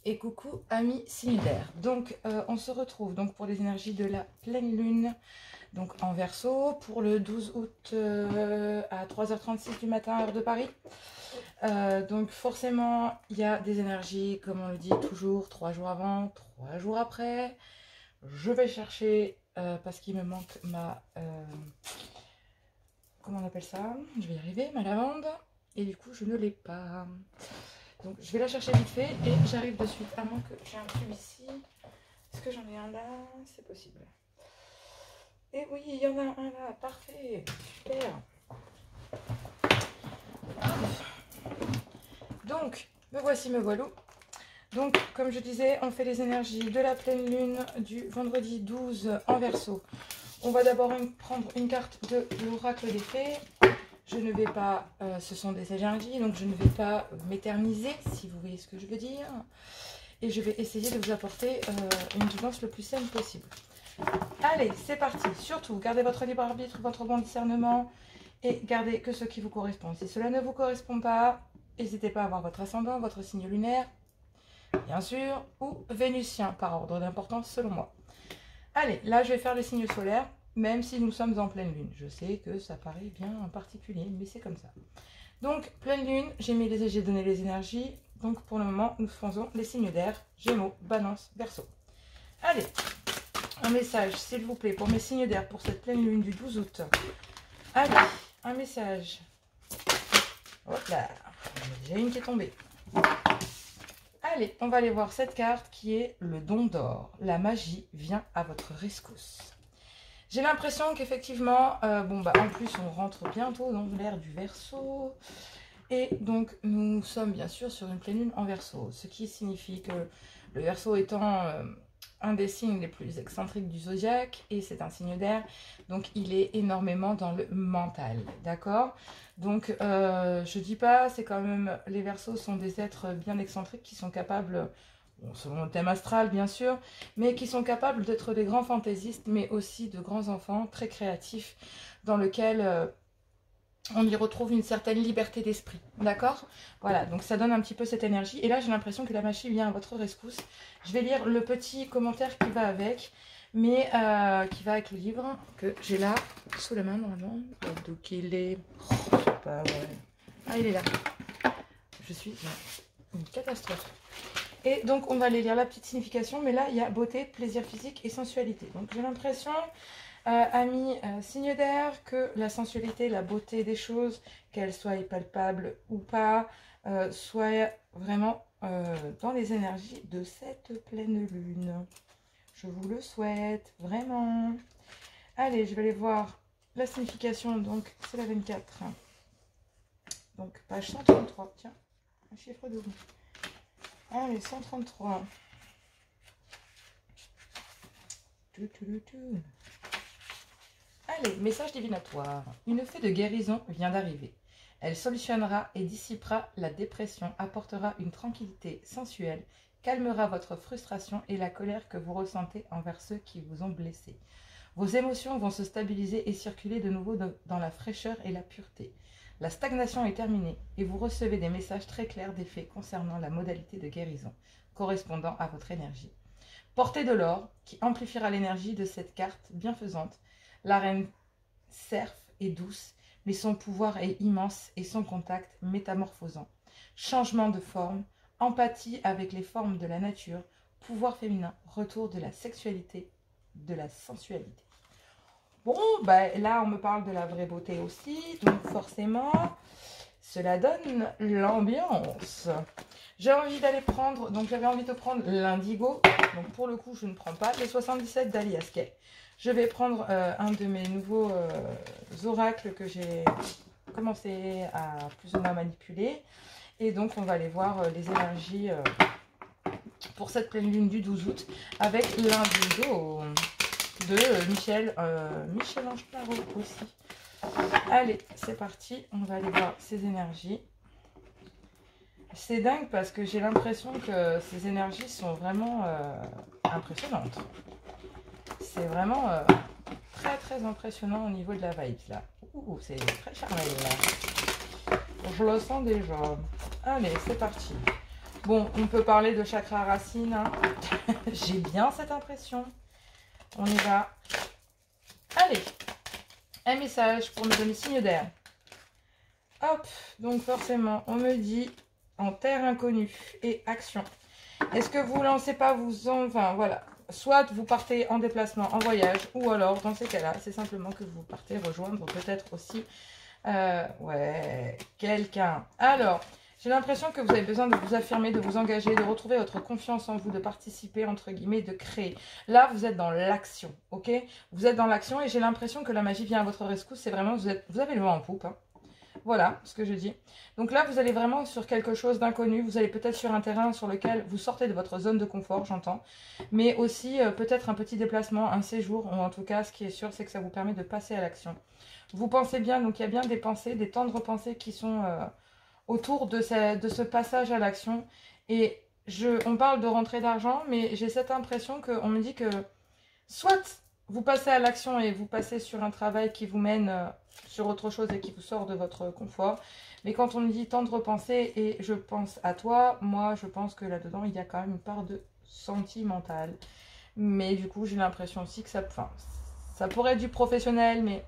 Et coucou amis signes d'air. Donc on se retrouve donc pour les énergies de la pleine lune, donc en Verseau, pour le 12 août à 3h36 du matin heure de Paris. Donc forcément il y a des énergies, comme on le dit toujours, 3 jours avant, 3 jours après. Je vais chercher parce qu'il me manque ma comment on appelle ça, je vais y arriver, ma lavande, et du coup je ne l'ai pas. Donc je vais la chercher vite fait et j'arrive de suite, à moins que j'ai un tube ici. Est-ce que j'en ai un là? C'est possible. Et oui, il y en a un là, parfait, super. Donc, me voici, me voilà. Donc, comme je disais, on fait les énergies de la pleine lune du vendredi 12 en Verseau. On va d'abord prendre une carte de l'oracle des fées. Je ne vais pas, ce sont des énergies, donc je ne vais pas m'éterniser, si vous voyez ce que je veux dire. Et je vais essayer de vous apporter une guidance le plus saine possible. Allez, c'est parti. Surtout, gardez votre libre arbitre, votre bon discernement et gardez que ce qui vous correspond. Si cela ne vous correspond pas, n'hésitez pas à voir votre ascendant, votre signe lunaire, bien sûr, ou vénusien, par ordre d'importance selon moi. Allez, là je vais faire le signe solaire. Même si nous sommes en pleine lune. Je sais que ça paraît bien en particulier, mais c'est comme ça. Donc, pleine lune, j'ai donné les énergies. Donc, pour le moment, nous faisons les signes d'air. Gémeaux, Balance, Verseau. Allez, un message, s'il vous plaît, pour mes signes d'air, pour cette pleine lune du 12 août. Allez, un message. Hop là, j'ai une qui est tombée. Allez, on va aller voir cette carte qui est le don d'or. La magie vient à votre rescousse. J'ai l'impression qu'effectivement, en plus on rentre bientôt dans l'ère du Verseau. Et donc nous sommes bien sûr sur une pleine lune en Verseau. Ce qui signifie que le Verseau étant un des signes les plus excentriques du zodiaque, et c'est un signe d'air, donc il est énormément dans le mental, d'accord? Donc je dis pas, c'est quand même, les Verseaux sont des êtres bien excentriques qui sont capables... Bon, selon le thème astral bien sûr, mais qui sont capables d'être des grands fantaisistes, mais aussi de grands enfants très créatifs, dans lequel on y retrouve une certaine liberté d'esprit, d'accord? Voilà, donc ça donne un petit peu cette énergie, et là j'ai l'impression que la magie vient à votre rescousse. Je vais lire le petit commentaire qui va avec, mais qui va avec le livre, que j'ai là, sous la main normalement. Donc il est... Oh, c'est pas vrai. Ah, il est là. Je suis une catastrophe. Et donc, on va aller lire la petite signification. Mais là, il y a beauté, plaisir physique et sensualité. Donc, j'ai l'impression, amis signe d'air, que la sensualité, la beauté des choses, qu'elles soient palpables ou pas, soient vraiment dans les énergies de cette pleine lune. Je vous le souhaite, vraiment. Allez, je vais aller voir la signification. Donc, c'est la 24. Donc, page 133. Tiens, un chiffre double. Allez, 133. Allez, message divinatoire. Une fée de guérison vient d'arriver. Elle solutionnera et dissipera la dépression, apportera une tranquillité sensuelle, calmera votre frustration et la colère que vous ressentez envers ceux qui vous ont blessé. Vos émotions vont se stabiliser et circuler de nouveau dans la fraîcheur et la pureté. La stagnation est terminée et vous recevez des messages très clairs des fées concernant la modalité de guérison, correspondant à votre énergie. Portez de l'or, qui amplifiera l'énergie de cette carte bienfaisante. La reine Serf est douce, mais son pouvoir est immense et son contact métamorphosant. Changement de forme, empathie avec les formes de la nature, pouvoir féminin, retour de la sexualité, de la sensualité. Bon, là, on me parle de la vraie beauté aussi, donc forcément, cela donne l'ambiance. J'ai envie d'aller prendre, donc j'avais envie de prendre l'indigo, donc pour le coup, je ne prends pas les 77 d'Alias Kay. Je vais prendre un de mes nouveaux oracles que j'ai commencé à plus ou moins manipuler. Et donc, on va aller voir les énergies pour cette pleine lune du 12 août avec l'indigo de Michel-Ange Parot aussi. Allez, c'est parti. On va aller voir ces énergies. C'est dingue parce que j'ai l'impression que ces énergies sont vraiment impressionnantes. C'est vraiment très très impressionnant au niveau de la vibe là. Ouh, c'est très charmant là. Je le sens déjà. Allez, c'est parti. Bon, on peut parler de chakra racine. Hein. J'ai bien cette impression. On y va. Allez, un message pour me donner signe d'air. Hop, donc forcément, on me dit en terre inconnue et action. Est-ce que vous lancez pas enfin voilà, soit vous partez en déplacement, en voyage, ou alors dans ces cas-là, c'est simplement que vous partez rejoindre peut-être aussi ouais, quelqu'un. Alors, j'ai l'impression que vous avez besoin de vous affirmer, de vous engager, de retrouver votre confiance en vous, de participer, entre guillemets, de créer. Là, vous êtes dans l'action, ok? Vous êtes dans l'action et j'ai l'impression que la magie vient à votre rescousse. C'est vraiment, vous avez le vent en poupe, hein. Voilà ce que je dis. Donc là, vous allez vraiment sur quelque chose d'inconnu. Vous allez peut-être sur un terrain sur lequel vous sortez de votre zone de confort, j'entends. Mais aussi peut-être un petit déplacement, un séjour. Ou en tout cas, ce qui est sûr, c'est que ça vous permet de passer à l'action. Vous pensez bien, donc il y a bien des pensées, des tendres pensées qui sont autour de ce passage à l'action. Et on parle de rentrée d'argent, mais j'ai cette impression qu'on me dit que soit vous passez à l'action et vous passez sur un travail qui vous mène sur autre chose et qui vous sort de votre confort. Mais quand on me dit tendre pensée et je pense à toi, moi je pense que là-dedans il y a quand même une part de sentimental. Mais du coup j'ai l'impression aussi que ça pourrait être du professionnel, mais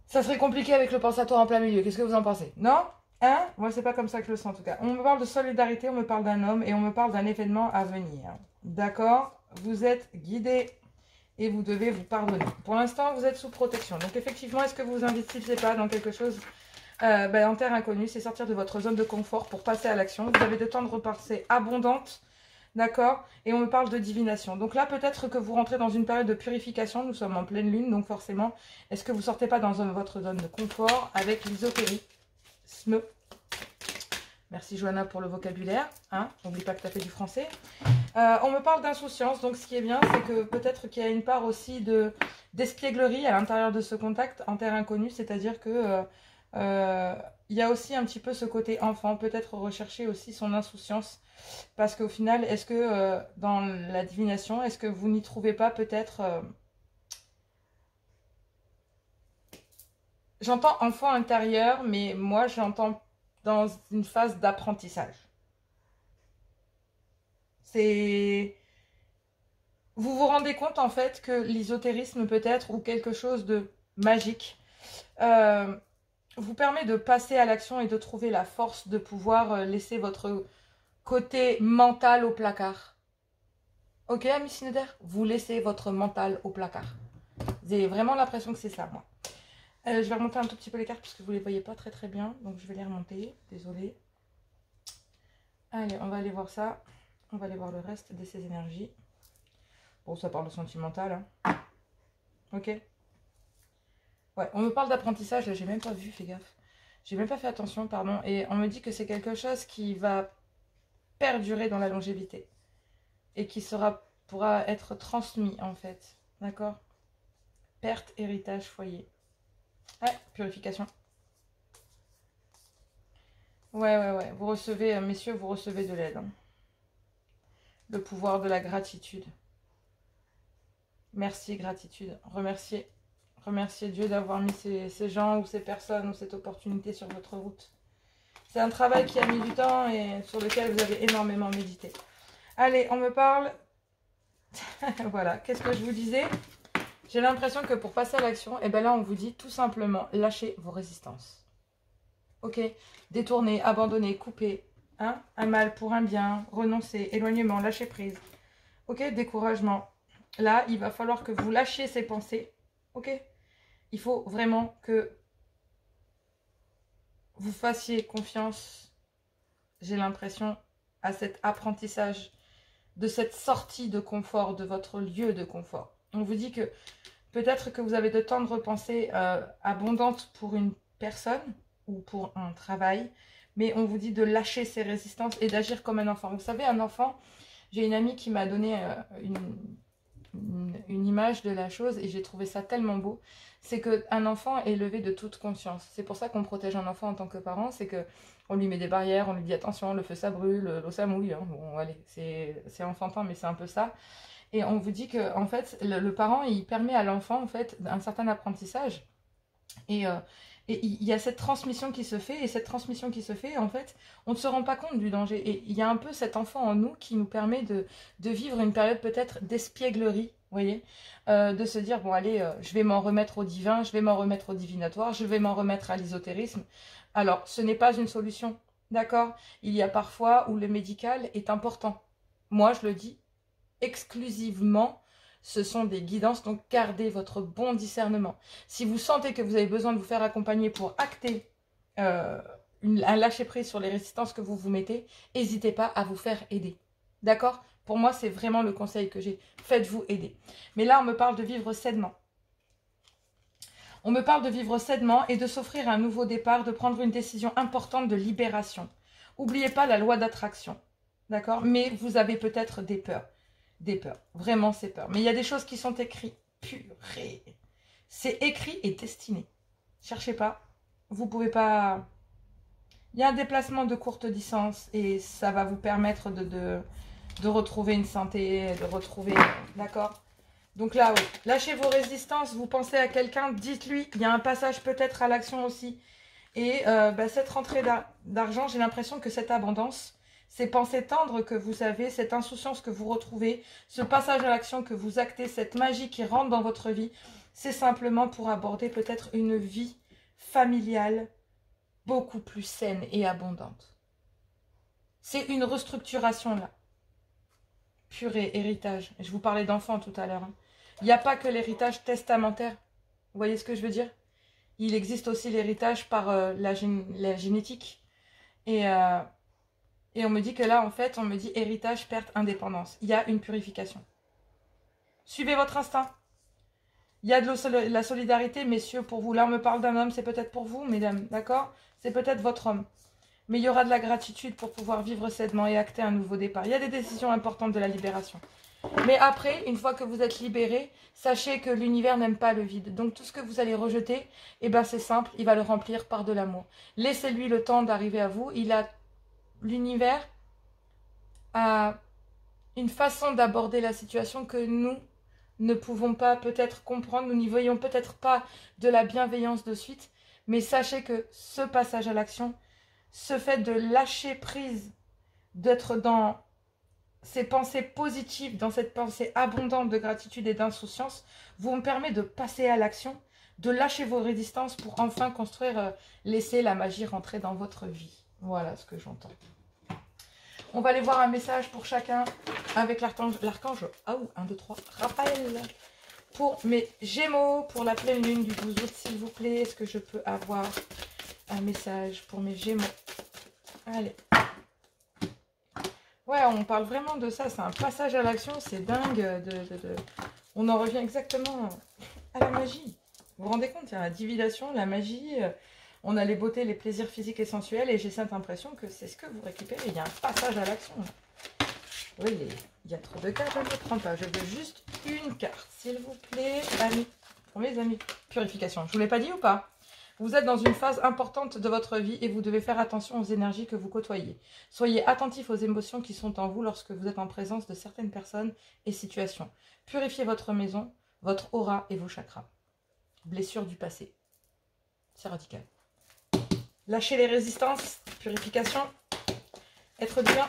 ça serait compliqué avec le pensatoire en plein milieu. Qu'est-ce que vous en pensez? Non? Hein? Moi c'est pas comme ça que je le sens en tout cas. On me parle de solidarité, on me parle d'un homme et on me parle d'un événement à venir. D'accord? Vous êtes guidé et vous devez vous pardonner. Pour l'instant, vous êtes sous protection. Donc effectivement, est-ce que vous vous investissez pas dans quelque chose en terre inconnue? C'est sortir de votre zone de confort pour passer à l'action. Vous avez de tendres pensées abondantes, d'accord? Et on me parle de divination. Donc là, peut-être que vous rentrez dans une période de purification. Nous sommes en pleine lune, donc forcément, est-ce que vous sortez pas dans votre zone de confort avec l'ésotérisme? Merci Johanna pour le vocabulaire. Hein, n'oublie pas que tu as fait du français. On me parle d'insouciance, donc ce qui est bien, c'est que peut-être qu'il y a une part aussi d'espièglerie à l'intérieur de ce contact en terre inconnue, c'est-à-dire que il y a aussi un petit peu ce côté enfant, peut-être rechercher aussi son insouciance, parce qu'au final, est-ce que dans la divination, est-ce que vous n'y trouvez pas peut-être... J'entends enfant intérieur, mais moi j'entends dans une phase d'apprentissage. C'est... Vous vous rendez compte en fait que l'ésotérisme peut-être, ou quelque chose de magique, vous permet de passer à l'action et de trouver la force de pouvoir laisser votre côté mental au placard. Ok, Ami Snyder? Vous laissez votre mental au placard. J'ai vraiment l'impression que c'est ça, moi. Je vais remonter un tout petit peu les cartes parce que vous ne les voyez pas très très bien. Donc je vais les remonter. Désolée. Allez, on va aller voir ça. On va aller voir le reste de ces énergies. Bon, ça parle de sentimental. Hein. Ok. Ouais, on me parle d'apprentissage. Là, j'ai même pas vu, fais gaffe. J'ai même pas fait attention, pardon. Et on me dit que c'est quelque chose qui va perdurer dans la longévité. Et qui pourra être transmis, en fait. D'accord? Perte, héritage, foyer. Ouais, purification. Ouais. Vous recevez, messieurs, vous recevez de l'aide. Hein. Le pouvoir de la gratitude. Merci, gratitude. Remerciez Dieu d'avoir mis ces gens ou ces personnes ou cette opportunité sur votre route. C'est un travail qui a mis du temps et sur lequel vous avez énormément médité. Allez, on me parle... Voilà, qu'est-ce que je vous disais? J'ai l'impression que pour passer à l'action, et ben là on vous dit tout simplement, lâchez vos résistances. Ok? Détournez, abandonnez, coupez. Hein? Un mal pour un bien, renoncer, éloignement, lâcher prise. Ok? Découragement. Là, il va falloir que vous lâchiez ces pensées. Ok? Il faut vraiment que vous fassiez confiance, j'ai l'impression, à cet apprentissage, de cette sortie de confort, de votre lieu de confort. On vous dit que peut-être que vous avez de tendres pensées abondantes pour une personne ou pour un travail, mais on vous dit de lâcher ces résistances et d'agir comme un enfant. Vous savez, un enfant, j'ai une amie qui m'a donné une image de la chose et j'ai trouvé ça tellement beau. C'est qu'un enfant est élevé de toute conscience. C'est pour ça qu'on protège un enfant en tant que parent, c'est que on lui met des barrières, on lui dit attention, le feu ça brûle, l'eau ça mouille. Hein. Bon, allez, c'est enfantin, mais c'est un peu ça. Et on vous dit que en fait, le parent, il permet à l'enfant en fait un certain apprentissage. Et Et il y a cette transmission qui se fait, et cette transmission qui se fait, en fait, on ne se rend pas compte du danger. Et il y a un peu cet enfant en nous qui nous permet de vivre une période peut-être d'espièglerie, vous voyez, de se dire, bon allez, je vais m'en remettre au divin, je vais m'en remettre au divinatoire, je vais m'en remettre à l'ésotérisme. Alors, ce n'est pas une solution, d'accord? Il y a parfois où le médical est important. Moi, je le dis exclusivement, ce sont des guidances, donc gardez votre bon discernement. Si vous sentez que vous avez besoin de vous faire accompagner pour acter un lâcher-prise sur les résistances que vous vous mettez, n'hésitez pas à vous faire aider. D'accord? Pour moi, c'est vraiment le conseil que j'ai. Faites-vous aider. Mais là, on me parle de vivre sainement. On me parle de vivre sainement et de s'offrir un nouveau départ, de prendre une décision importante de libération. N'oubliez pas la loi d'attraction. D'accord? Mais vous avez peut-être des peurs. Des peurs, vraiment c'est peur. Mais il y a des choses qui sont écrites. Purée. C'est écrit et destiné. Cherchez pas. Vous pouvez pas... Il y a un déplacement de courte distance et ça va vous permettre de retrouver une santé, de retrouver... D'accord? Donc là, oui. Lâchez vos résistances. Vous pensez à quelqu'un, dites-lui. Il y a un passage peut-être à l'action aussi. Et cette rentrée d'argent, j'ai l'impression que cette abondance... Ces pensées tendres que vous avez, cette insouciance que vous retrouvez, ce passage à l'action que vous actez, cette magie qui rentre dans votre vie, c'est simplement pour aborder peut-être une vie familiale beaucoup plus saine et abondante. C'est une restructuration là. Purée, héritage. Je vous parlais d'enfants tout à l'heure. Hein. Il n'y a pas que l'héritage testamentaire. Vous voyez ce que je veux dire? Il existe aussi l'héritage par la génétique. Et on me dit que là, en fait, on me dit héritage, perte, indépendance. Il y a une purification. Suivez votre instinct. Il y a de la solidarité, messieurs, pour vous. Là, on me parle d'un homme, c'est peut-être pour vous, mesdames, d'accord? C'est peut-être votre homme. Mais il y aura de la gratitude pour pouvoir vivre sainement et acter un nouveau départ. Il y a des décisions importantes de la libération. Mais après, une fois que vous êtes libéré, sachez que l'univers n'aime pas le vide. Donc, tout ce que vous allez rejeter, eh ben, c'est simple, il va le remplir par de l'amour. Laissez-lui le temps d'arriver à vous. L'univers a une façon d'aborder la situation que nous ne pouvons pas peut-être comprendre. Nous n'y voyons peut-être pas de la bienveillance de suite. Mais sachez que ce passage à l'action, ce fait de lâcher prise, d'être dans ces pensées positives, dans cette pensée abondante de gratitude et d'insouciance, vous me permet de passer à l'action, de lâcher vos résistances pour enfin construire, laisser la magie rentrer dans votre vie. Voilà ce que j'entends. On va aller voir un message pour chacun avec l'archange. Ah, 1, 2, 3, Raphaël. Pour mes Gémeaux, pour la pleine lune du 12 août, s'il vous plaît. Est-ce que je peux avoir un message pour mes Gémeaux? Allez. Ouais, on parle vraiment de ça. C'est un passage à l'action. C'est dingue. On en revient exactement à la magie. Vous vous rendez compte? Il y a la divination, la magie... On a les beautés, les plaisirs physiques et sensuels et j'ai cette impression que c'est ce que vous récupérez. Il y a un passage à l'action. Oui, il y a trop de cartes, je ne prends pas. Je veux juste une carte, s'il vous plaît, amis. Pour mes amis. Purification. Je vous l'ai pas dit ou pas? Vous êtes dans une phase importante de votre vie et vous devez faire attention aux énergies que vous côtoyez. Soyez attentifs aux émotions qui sont en vous lorsque vous êtes en présence de certaines personnes et situations. Purifiez votre maison, votre aura et vos chakras. Blessures du passé. C'est radical. Lâchez les résistances, purification, être bien.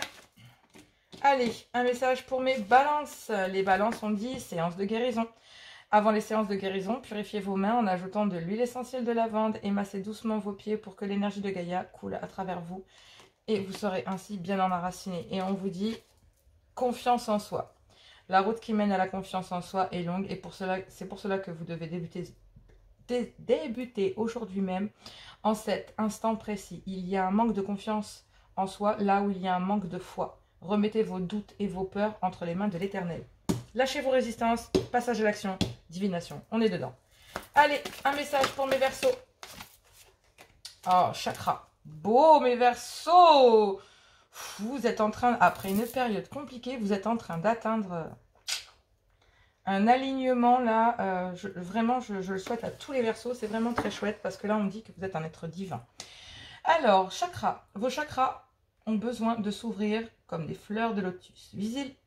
Allez, un message pour mes balances. Les balances, on dit séance de guérison. Avant les séances de guérison, purifiez vos mains en ajoutant de l'huile essentielle de lavande et massez doucement vos pieds pour que l'énergie de Gaïa coule à travers vous. Et vous serez ainsi bien enraciné. Et on vous dit confiance en soi. La route qui mène à la confiance en soi est longue et c'est pour cela que vous devez débuter aujourd'hui même. En cet instant précis, il y a un manque de confiance en soi, là où il y a un manque de foi. Remettez vos doutes et vos peurs entre les mains de l'Éternel. Lâchez vos résistances, passage à l'action, divination. On est dedans. Allez, un message pour mes Verseaux. Oh, chakra. Beau, mes Verseaux. Vous êtes en train, après une période compliquée, vous êtes en train d'atteindre un alignement là. Vraiment, je le souhaite à tous les Verseaux. C'est vraiment très chouette parce que là, on me dit que vous êtes un être divin. Alors, chakra. Vos chakras ont besoin de s'ouvrir comme des fleurs de lotus.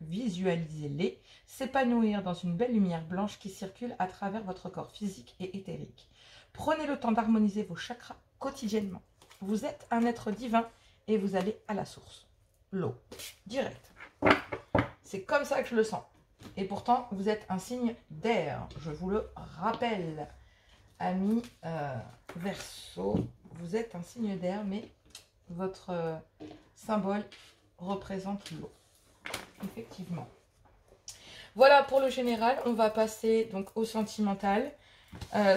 Visualisez-les s'épanouir dans une belle lumière blanche qui circule à travers votre corps physique et éthérique. Prenez le temps d'harmoniser vos chakras quotidiennement. Vous êtes un être divin et vous allez à la source. L'eau, direct. C'est comme ça que je le sens. Et pourtant, vous êtes un signe d'air. Je vous le rappelle. Amis Verseau, vous êtes un signe d'air, mais votre symbole représente l'eau. Effectivement. Voilà pour le général. On va passer donc au sentimental.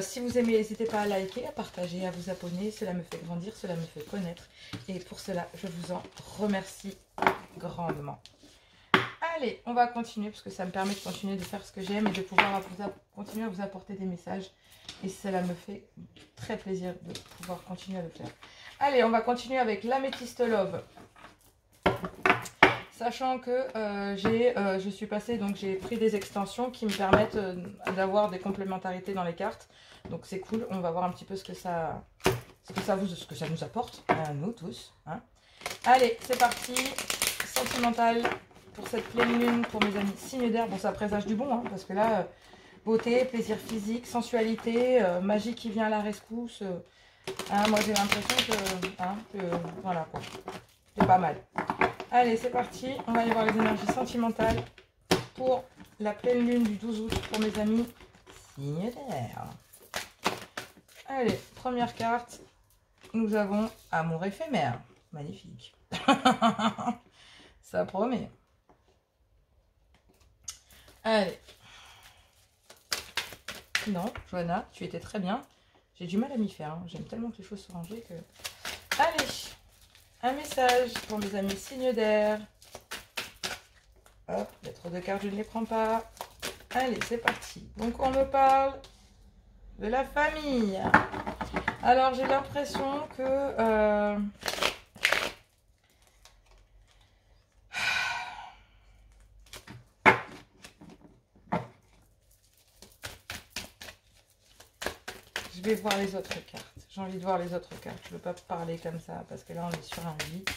Si vous aimez, n'hésitez pas à liker, à partager, à vous abonner. Cela me fait grandir, cela me fait connaître. Et pour cela, je vous en remercie grandement. Allez, on va continuer parce que ça me permet de continuer de faire ce que j'aime et de pouvoir continuer à vous apporter des messages. Et cela me fait très plaisir de pouvoir continuer à le faire. Allez, on va continuer avec l'Améthyste Love. Sachant que je suis passée, donc j'ai pris des extensions qui me permettent d'avoir des complémentarités dans les cartes. Donc c'est cool, on va voir un petit peu ce que ça nous apporte, à nous tous. Hein. Allez, c'est parti. Sentimental pour cette pleine lune, pour mes amis signes d'air. Bon, ça présage du bon, hein, parce que là, beauté, plaisir physique, sensualité, magie qui vient à la rescousse. Hein, moi j'ai l'impression que voilà quoi, c'est pas mal. Allez, c'est parti. On va aller voir les énergies sentimentales pour la pleine lune du 12 août pour mes amis signes d'air. Allez, première carte. Nous avons amour éphémère. Magnifique. Ça promet. Allez. Non, Johanna, tu étais très bien. J'ai du mal à m'y faire. Hein. J'aime tellement que les choses soient rangées que... Allez. Un message pour mes amis signes d'air. Hop, il y a trop de cartes, je ne les prends pas. Allez, c'est parti. Donc, on me parle de la famille. Alors, j'ai l'impression que... Je vais voir les autres cartes. J'ai envie de voir les autres cartes. Je ne veux pas parler comme ça parce que là, on est sur un 8.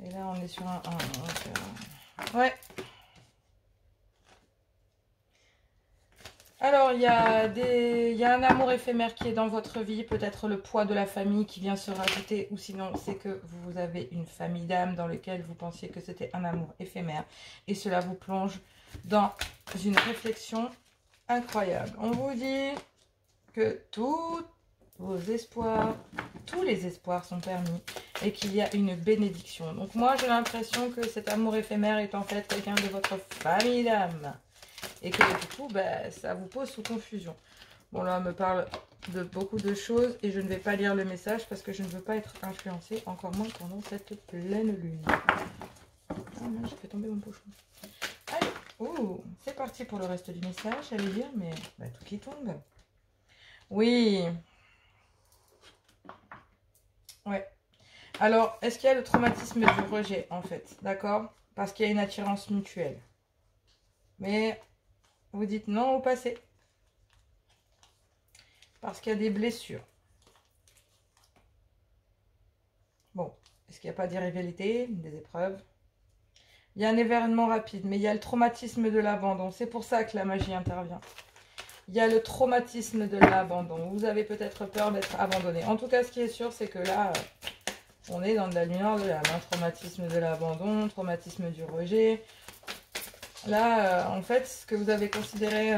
Et là, on est sur un 1. Donc, ouais. Alors, il y a un amour éphémère qui est dans votre vie. Peut-être le poids de la famille qui vient se rajouter. Ou sinon, c'est que vous avez une famille d'âme dans laquelle vous pensiez que c'était un amour éphémère. Et cela vous plonge dans une réflexion incroyable. On vous dit que tous vos espoirs, tous les espoirs sont permis et qu'il y a une bénédiction. Donc moi, j'ai l'impression que cet amour éphémère est en fait quelqu'un de votre famille d'âme. Et que du coup, ça vous pose sous confusion. Bon, là, on me parle de beaucoup de choses et je ne vais pas lire le message parce que je ne veux pas être influencée, encore moins pendant cette pleine lune. Ah non, j'ai fait tomber mon pochon. Allez, oh, c'est parti pour le reste du message, j'allais dire, mais tout qui tombe. Oui. Ouais. Alors, est-ce qu'il y a le traumatisme du rejet, en fait? D'accord? Parce qu'il y a une attirance mutuelle. Mais vous dites non au passé. Parce qu'il y a des blessures. Bon, est-ce qu'il n'y a pas d'irrégularité, des épreuves? Il y a un événement rapide, mais il y a le traumatisme de l'abandon. C'est pour ça que la magie intervient. Il y a le traumatisme de l'abandon. Vous avez peut-être peur d'être abandonné. En tout cas, ce qui est sûr, c'est que là, on est dans de la lumière de l'âme. Traumatisme de l'abandon, traumatisme du rejet. Là, en fait, ce que vous avez considéré...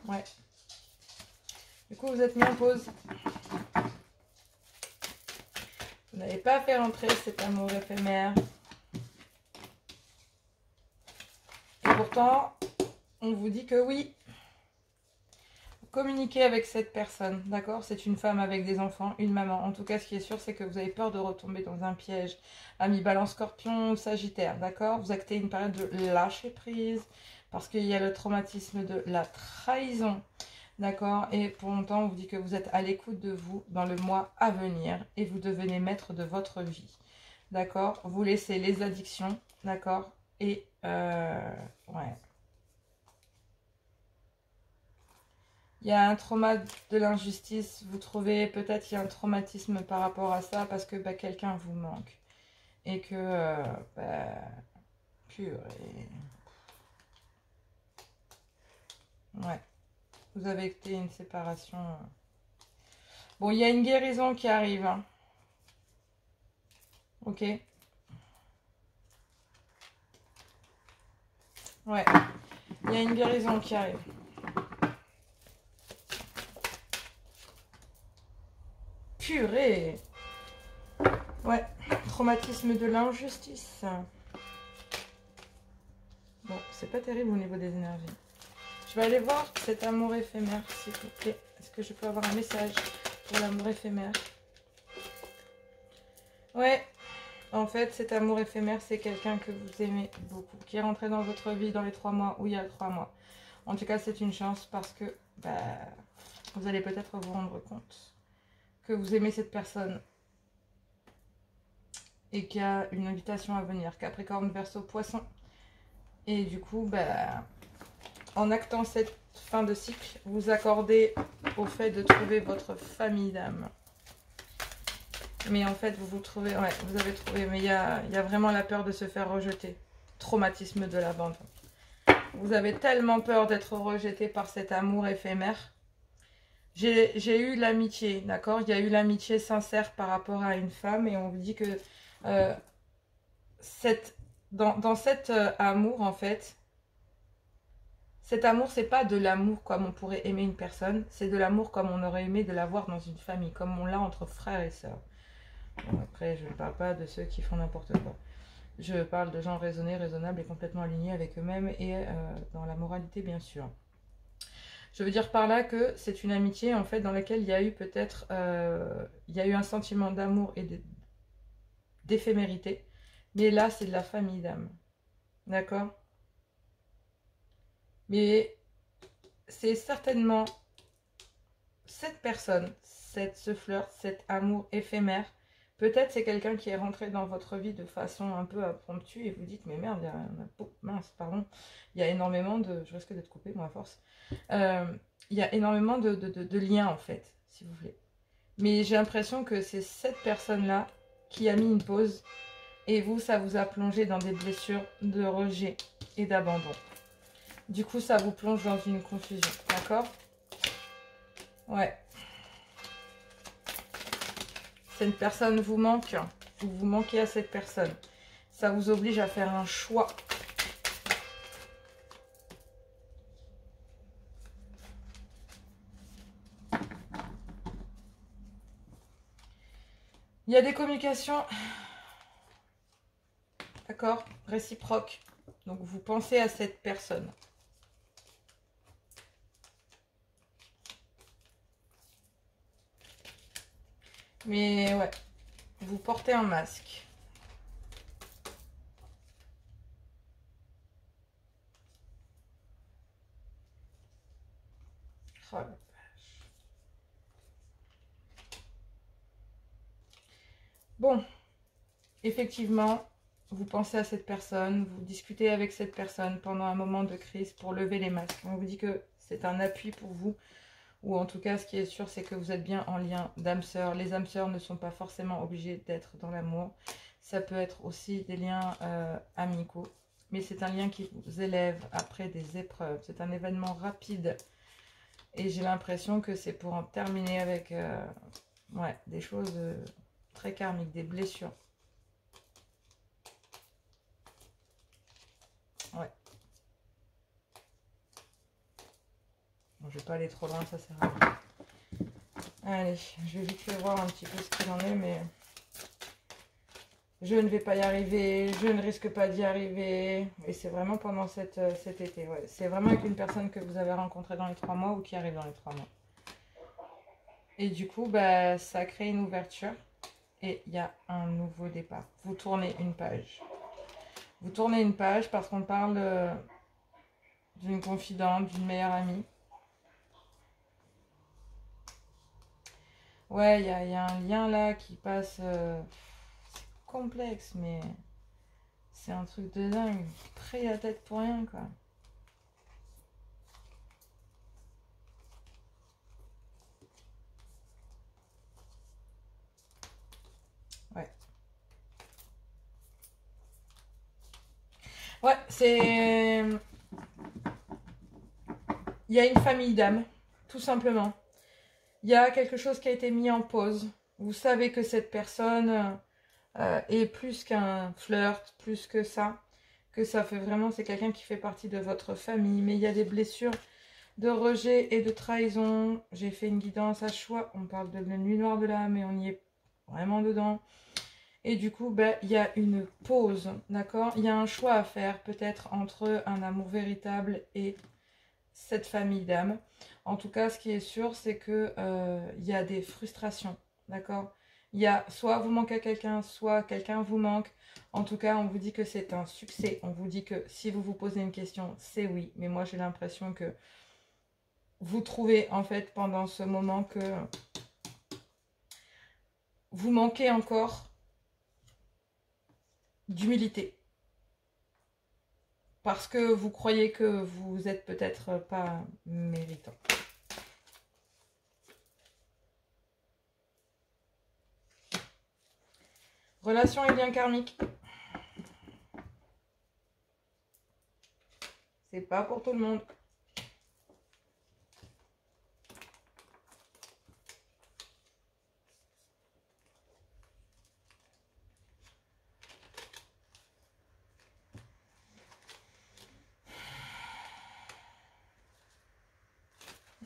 ouais. Du coup, vous êtes mis en pause. Vous n'avez pas fait rentrer cet amour éphémère. Et pourtant, on vous dit que oui. Communiquez avec cette personne, d'accord? C'est une femme avec des enfants, une maman. En tout cas, ce qui est sûr, c'est que vous avez peur de retomber dans un piège. Ami Balance, Scorpion ou Sagittaire, d'accord? Vous actez une période de lâcher prise parce qu'il y a le traumatisme de la trahison, d'accord? Et pour longtemps, on vous dit que vous êtes à l'écoute de vous dans le mois à venir et vous devenez maître de votre vie, d'accord? Vous laissez les addictions, d'accord? Et, ouais. Il y a un trauma de l'injustice, vous trouvez peut-être qu'il y a un traumatisme par rapport à ça parce que quelqu'un vous manque. Et que, purée. Ouais, vous avez été une séparation Bon, il y a une guérison qui arrive. Hein. Ok. Ouais. Il y a une guérison qui arrive. Purée. Ouais. Traumatisme de l'injustice. Bon, c'est pas terrible au niveau des énergies. Je vais aller voir cet amour éphémère, s'il vous plaît. Est-ce que je peux avoir un message pour l'amour éphémère? Ouais. En fait, cet amour éphémère, c'est quelqu'un que vous aimez beaucoup, qui est rentré dans votre vie dans les 3 mois ou il y a 3 mois. En tout cas, c'est une chance parce que vous allez peut-être vous rendre compte que vous aimez cette personne et qu'il y a une invitation à venir. Capricorne, Verseau, Poisson. Et du coup, en actant cette fin de cycle, vous accordez au fait de trouver votre famille d'âme. Mais en fait, vous trouvez, ouais, vous avez trouvé, mais il y a vraiment la peur de se faire rejeter. Traumatisme de l'abandon. Vous avez tellement peur d'être rejeté par cet amour éphémère. J'ai eu l'amitié, d'accord? Il y a eu l'amitié sincère par rapport à une femme et on vous dit que dans cet amour, en fait, cet amour, c'est pas de l'amour comme on pourrait aimer une personne, c'est de l'amour comme on aurait aimé de l'avoir dans une famille, comme on l'a entre frères et sœurs. Bon, après, je ne parle pas de ceux qui font n'importe quoi. Je parle de gens raisonnés, raisonnables et complètement alignés avec eux-mêmes et dans la moralité, bien sûr. Je veux dire par là que c'est une amitié, en fait, dans laquelle il y a eu peut-être... il y a eu un sentiment d'amour et d'éphémérité. Mais là, c'est de la famille d'âme. D'accord? Mais c'est certainement cette personne, ce flirt, cet amour éphémère. Peut-être c'est quelqu'un qui est rentré dans votre vie de façon un peu impromptue et vous dites mais merde, mince, pardon, il y a énormément de... Je risque d'être coupée, moi, à force. Il y a énormément de liens, en fait, si vous voulez. Mais j'ai l'impression que c'est cette personne-là qui a mis une pause et vous, ça vous a plongé dans des blessures de rejet et d'abandon. Du coup, ça vous plonge dans une confusion, d'accord? Ouais. Cette personne vous manque, vous manquez à cette personne. Ça vous oblige à faire un choix. Il y a des communications, d'accord, réciproques. Donc vous pensez à cette personne. Mais ouais, vous portez un masque. Oh la vache. Bon, effectivement, vous pensez à cette personne, vous discutez avec cette personne pendant un moment de crise pour lever les masques. On vous dit que c'est un appui pour vous. Ou en tout cas, ce qui est sûr, c'est que vous êtes bien en lien d'âme sœur. Les âmes sœurs ne sont pas forcément obligées d'être dans l'amour. Ça peut être aussi des liens amicaux. Mais c'est un lien qui vous élève après des épreuves. C'est un événement rapide. Et j'ai l'impression que c'est pour en terminer avec ouais, des choses très karmiques, des blessures. Ouais. Bon, je vais pas aller trop loin, ça sert à rien. Allez, je vais vite fait voir un petit peu ce qu'il en est, mais je ne vais pas y arriver, je ne risque pas d'y arriver. Et c'est vraiment pendant cet été, ouais. C'est vraiment avec une personne que vous avez rencontrée dans les 3 mois ou qui arrive dans les 3 mois. Et du coup, ça crée une ouverture et il y a un nouveau départ. Vous tournez une page. Vous tournez une page parce qu'on parle d'une confidente, d'une meilleure amie. Ouais, il y a un lien là qui passe... c'est complexe, mais c'est un truc de dingue. Pris la tête pour rien, quoi. Ouais. Ouais, c'est... Il y a une famille d'âmes, tout simplement. Il y a quelque chose qui a été mis en pause. Vous savez que cette personne est plus qu'un flirt, plus que ça. Que ça fait vraiment, c'est quelqu'un qui fait partie de votre famille. Mais il y a des blessures de rejet et de trahison. J'ai fait une guidance à choix. On parle de la nuit noire de l'âme, mais on y est vraiment dedans. Et du coup, ben, il y a une pause, d'accord? Il y a un choix à faire, peut-être entre un amour véritable et cette famille d'âmes. En tout cas, ce qui est sûr, c'est que il y a des frustrations, d'accord? Il y a soit vous manquez à quelqu'un, soit quelqu'un vous manque. En tout cas, on vous dit que c'est un succès. On vous dit que si vous vous posez une question, c'est oui. Mais moi, j'ai l'impression que vous trouvez, en fait, pendant ce moment que vous manquez encore d'humilité. Parce que vous croyez que vous êtes peut-être pas méritant. Relation et lien karmique. C'est pas pour tout le monde.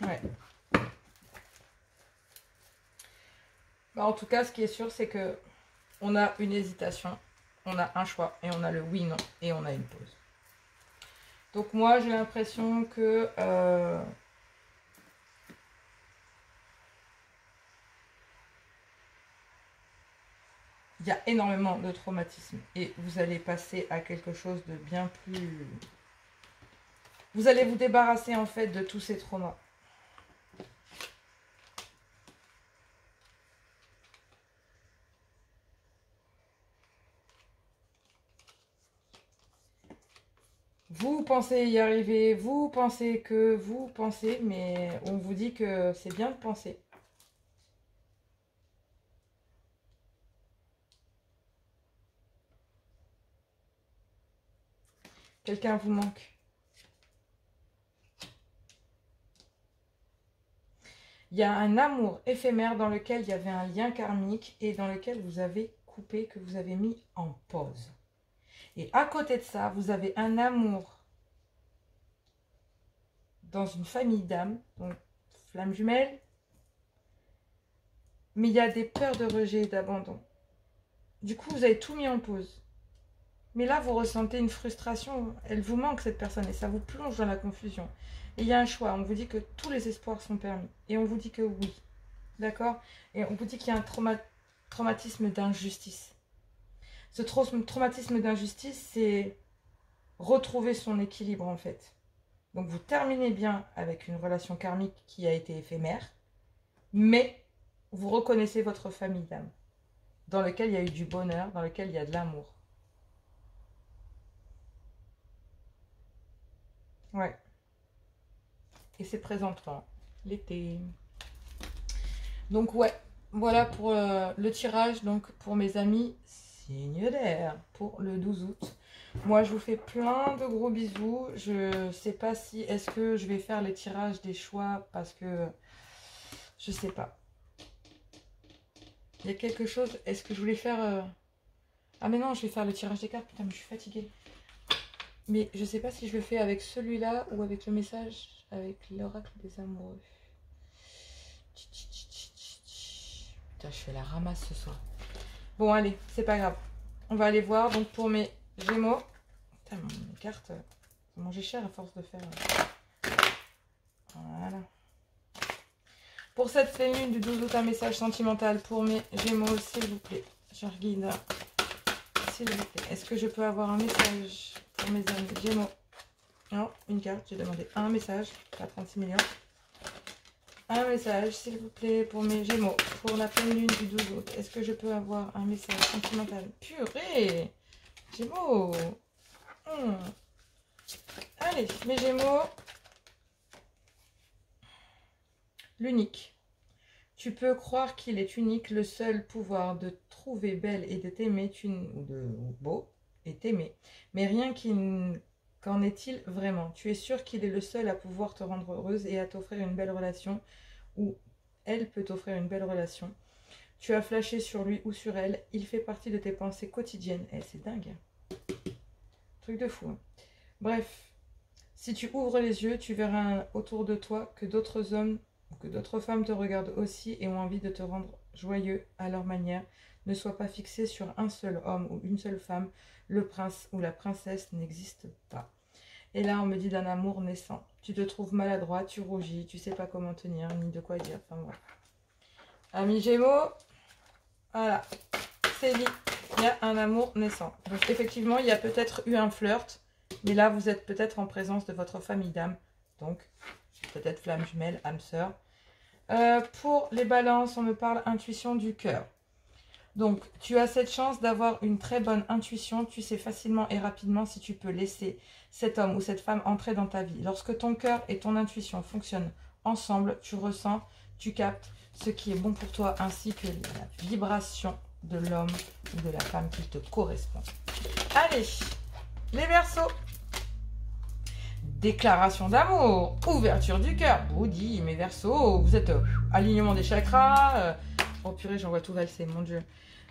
Ouais. Bah, en tout cas, ce qui est sûr, c'est que on a une hésitation, on a un choix, et on a le oui, non, et on a une pause. Donc moi, j'ai l'impression que il y a énormément de traumatisme, et vous allez passer à quelque chose de bien plus... Vous allez vous débarrasser, en fait, de tous ces traumas. Vous pensez y arriver, vous pensez, mais on vous dit que c'est bien de penser. Quelqu'un vous manque. Il y a un amour éphémère dans lequel il y avait un lien karmique et dans lequel vous avez coupé, que vous avez mis en pause. Et à côté de ça, vous avez un amour dans une famille d'âmes, donc flamme jumelle, mais il y a des peurs de rejet et d'abandon. Du coup, vous avez tout mis en pause. Mais là, vous ressentez une frustration, elle vous manque cette personne et ça vous plonge dans la confusion. Et il y a un choix, on vous dit que tous les espoirs sont permis. Et on vous dit que oui, d'accord? Et on vous dit qu'il y a un traumatisme d'injustice. Ce traumatisme d'injustice, c'est retrouver son équilibre en fait. Donc vous terminez bien avec une relation karmique qui a été éphémère, mais vous reconnaissez votre famille d'âme, dans laquelle il y a eu du bonheur, dans laquelle il y a de l'amour. Ouais. Et c'est présentement, l'été. Donc ouais, voilà pour le tirage, donc pour mes amis signe d'air, pour le 12 août. Moi, je vous fais plein de gros bisous. Je sais pas si, est-ce que je vais faire les tirages des choix, parce que je sais pas. Il y a quelque chose, est-ce que je voulais faire... Ah mais non, je vais faire le tirage des cartes, putain, mais je suis fatiguée. Mais je sais pas si je le fais avec celui-là ou avec le message, avec l'oracle des amoureux. Putain, je fais la ramasse ce soir. Bon, allez, c'est pas grave. On va aller voir. Donc, pour mes Gémeaux. Putain, mes cartes, ça mangeait cher à force de faire. Voilà. Pour cette pleine lune du 12 août, un message sentimental pour mes Gémeaux, s'il vous plaît. Cher guide, s'il vous plaît. Est-ce que je peux avoir un message pour mes amis Gémeaux? Non, une carte. J'ai demandé un message. Pas 36 millions. Un message, s'il vous plaît, pour mes Gémeaux, pour la pleine lune du 12 août. Est-ce que je peux avoir un message sentimental? Purée! Gémeaux! Allez, mes Gémeaux. L'unique. Tu peux croire qu'il est unique, le seul pouvoir de trouver belle et de t'aimer, ou beau, et t'aimer. Mais rien qu'en est-il vraiment? Tu es sûr qu'il est le seul à pouvoir te rendre heureuse et à t'offrir une belle relation où elle peut t'offrir une belle relation. Tu as flashé sur lui ou sur elle, il fait partie de tes pensées quotidiennes. Eh, c'est dingue. Truc de fou. Hein. Bref, si tu ouvres les yeux, tu verras autour de toi que d'autres hommes ou que d'autres femmes te regardent aussi et ont envie de te rendre joyeux à leur manière. Ne sois pas fixé sur un seul homme ou une seule femme. Le prince ou la princesse n'existe pas. Et là, on me dit d'un amour naissant. Tu te trouves maladroit, tu rougis, tu sais pas comment tenir, ni de quoi dire. Enfin, voilà. Amis Gémeaux, voilà, c'est dit. Il y a un amour naissant. Donc, effectivement, il y a peut-être eu un flirt, mais là, vous êtes peut-être en présence de votre famille d'âme. Donc, peut-être flamme jumelle, âme sœur. Pour les balances, on me parle intuition du cœur. Donc, tu as cette chance d'avoir une très bonne intuition. Tu sais facilement et rapidement si tu peux laisser cet homme ou cette femme entrer dans ta vie. Lorsque ton cœur et ton intuition fonctionnent ensemble, tu ressens, tu captes ce qui est bon pour toi ainsi que la vibration de l'homme ou de la femme qui te correspond. Allez, les Verseaux. Déclaration d'amour, ouverture du cœur. Vous dit, mes Verseaux, vous êtes alignement des chakras. Oh purée, j'en vois tout valser, mon Dieu.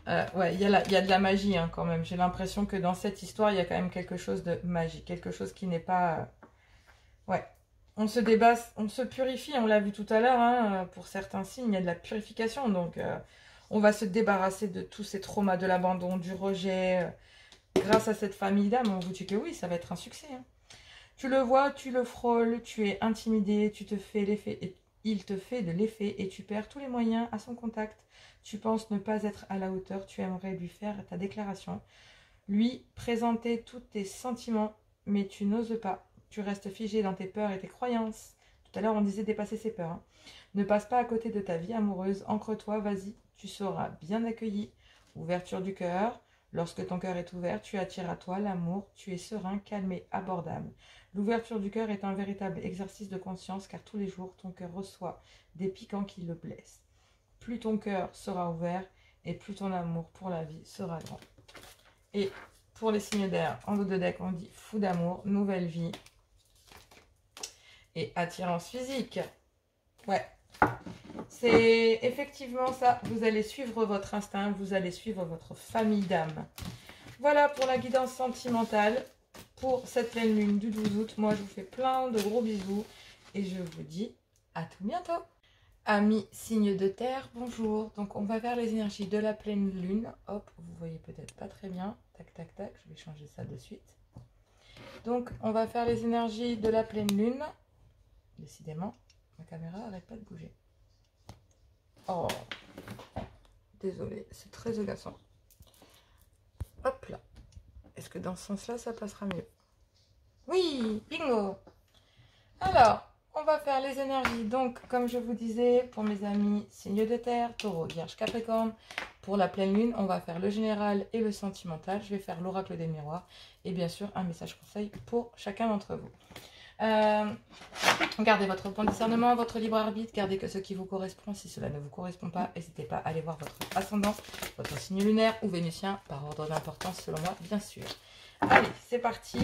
Ouais, il y a de la magie hein, quand même. J'ai l'impression que dans cette histoire, il y a quand même quelque chose de magique. Quelque chose qui n'est pas... Ouais, on se débasse, on se purifie. On l'a vu tout à l'heure. Hein, pour certains signes, il y a de la purification. Donc, on va se débarrasser de tous ces traumas, de l'abandon, du rejet. Grâce à cette famille d'âmes, on vous dit que oui, ça va être un succès. Hein. Tu le vois, tu le frôles, tu es intimidé, tu te fais l'effet... Il te fait de l'effet et tu perds tous les moyens à son contact. Tu penses ne pas être à la hauteur, tu aimerais lui faire ta déclaration. Lui présenter tous tes sentiments, mais tu n'oses pas. Tu restes figé dans tes peurs et tes croyances. Tout à l'heure, on disait dépasser ses peurs. Hein. Ne passe pas à côté de ta vie amoureuse. Ancre-toi, vas-y, tu seras bien accueilli. Ouverture du cœur. Lorsque ton cœur est ouvert, tu attires à toi l'amour. Tu es serein, calme et abordable. L'ouverture du cœur est un véritable exercice de conscience car tous les jours, ton cœur reçoit des piquants qui le blessent. Plus ton cœur sera ouvert et plus ton amour pour la vie sera grand. Et pour les signes d'air, en dos de deck, on dit fou d'amour, nouvelle vie et attirance physique. Ouais, c'est effectivement ça. Vous allez suivre votre instinct, vous allez suivre votre famille d'âme. Voilà pour la guidance sentimentale. Pour cette pleine lune du 12 août, moi je vous fais plein de gros bisous et je vous dis à tout bientôt. Amis signes de terre, bonjour. Donc on va vers les énergies de la pleine lune. Hop, vous voyez peut-être pas très bien. Tac, tac, tac, je vais changer ça de suite. Donc on va faire les énergies de la pleine lune. Décidément, ma caméra n'arrête pas de bouger. Oh, désolé, c'est très agaçant. Hop là. Est-ce que dans ce sens-là, ça passera mieux? Oui, bingo. Alors, on va faire les énergies. Donc, comme je vous disais, pour mes amis signes de terre, taureau, vierge, capricorne, pour la pleine lune, on va faire le général et le sentimental. Je vais faire l'oracle des miroirs et bien sûr, un message conseil pour chacun d'entre vous. Gardez votre bon discernement, votre libre arbitre, gardez que ce qui vous correspond. Si cela ne vous correspond pas, n'hésitez pas à aller voir votre ascendant, votre signe lunaire ou vénusien, par ordre d'importance selon moi, bien sûr. Allez, c'est parti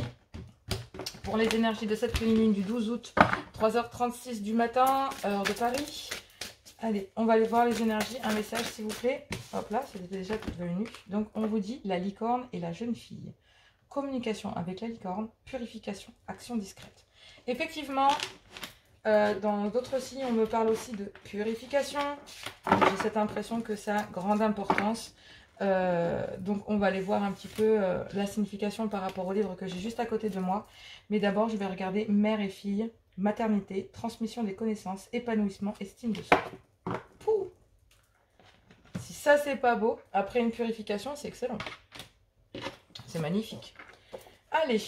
pour les énergies de cette pleine lune du 12 août, 3h36 du matin, heure de Paris. Allez, on va aller voir les énergies. Un message, s'il vous plaît. Hop là, c'était déjà venu. Donc, on vous dit la licorne et la jeune fille. Communication avec la licorne, purification, action discrète. Effectivement, dans d'autres signes, on me parle aussi de purification. J'ai cette impression que ça a grande importance. Donc, on va aller voir un petit peu la signification par rapport au livre que j'ai juste à côté de moi. Mais d'abord, je vais regarder mère et fille, maternité, transmission des connaissances, épanouissement, estime de soi. Pouh. Si ça, c'est pas beau, après une purification, c'est excellent. C'est magnifique. Allez,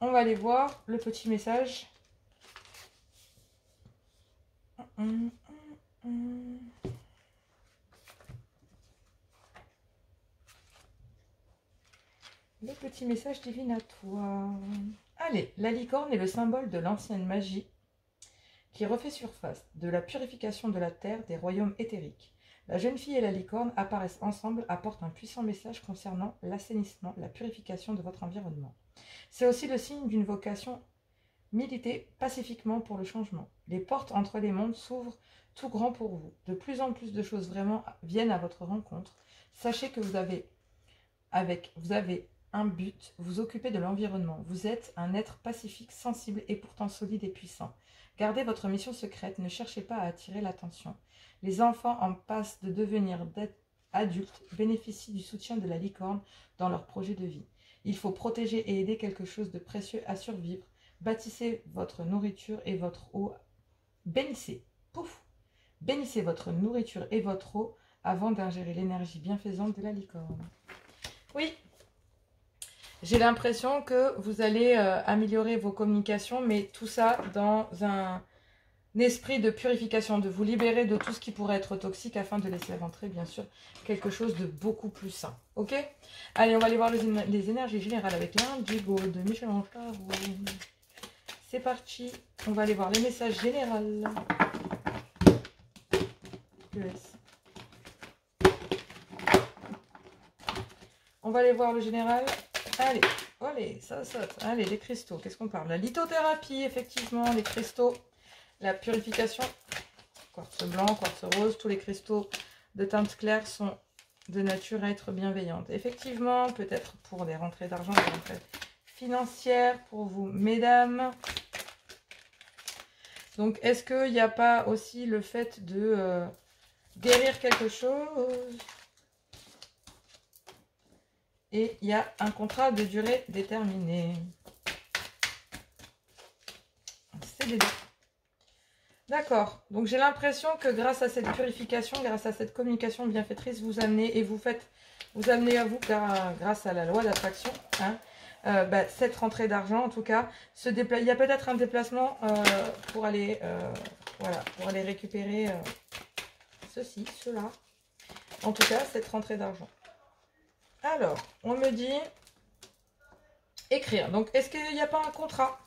on va aller voir le petit message. Le petit message divinatoire. Allez, la licorne est le symbole de l'ancienne magie qui refait surface, de la purification de la terre des royaumes éthériques. La jeune fille et la licorne apparaissent ensemble, apportent un puissant message concernant l'assainissement, la purification de votre environnement. C'est aussi le signe d'une vocation Militez pacifiquement pour le changement. Les portes entre les mondes s'ouvrent tout grand pour vous. De plus en plus de choses vraiment viennent à votre rencontre. Sachez que vous avez un but, vous occupez de l'environnement. Vous êtes un être pacifique, sensible et pourtant solide et puissant. Gardez votre mission secrète, ne cherchez pas à attirer l'attention. Les enfants en passe de devenir adultes bénéficient du soutien de la licorne dans leur projet de vie. Il faut protéger et aider quelque chose de précieux à survivre. Bâtissez votre nourriture et votre eau. Bénissez votre nourriture et votre eau avant d'ingérer l'énergie bienfaisante de la licorne. Oui, j'ai l'impression que vous allez améliorer vos communications, mais tout ça dans un esprit de purification, de vous libérer de tout ce qui pourrait être toxique afin de laisser rentrer, bien sûr, quelque chose de beaucoup plus sain. Ok? Allez, on va aller voir les énergies générales avec l'indigo de Michel Anchard. C'est parti. On va aller voir les messages généraux. On va aller voir le général. Allez, allez, ça saute. Allez, les cristaux. Qu'est-ce qu'on parle? La lithothérapie, effectivement, les cristaux. La purification. Quartz blanc, quartz rose. Tous les cristaux de teinte claire sont de nature à être bienveillantes. Effectivement, peut-être pour des rentrées d'argent, des rentrées financières pour vous, mesdames. Donc, est-ce qu'il n'y a pas aussi le fait de guérir quelque chose? Et il y a un contrat de durée déterminée. CDD. D'accord. Donc, j'ai l'impression que grâce à cette purification, grâce à cette communication bienfaitrice, vous amenez et vous amenez à vous, grâce à la loi d'attraction, hein, cette rentrée d'argent, en tout cas, il y a peut-être un déplacement pour aller, voilà, pour aller récupérer ceci, cela. En tout cas, cette rentrée d'argent. Alors, on me dit écrire. Donc, est-ce qu'il n'y a pas un contrat?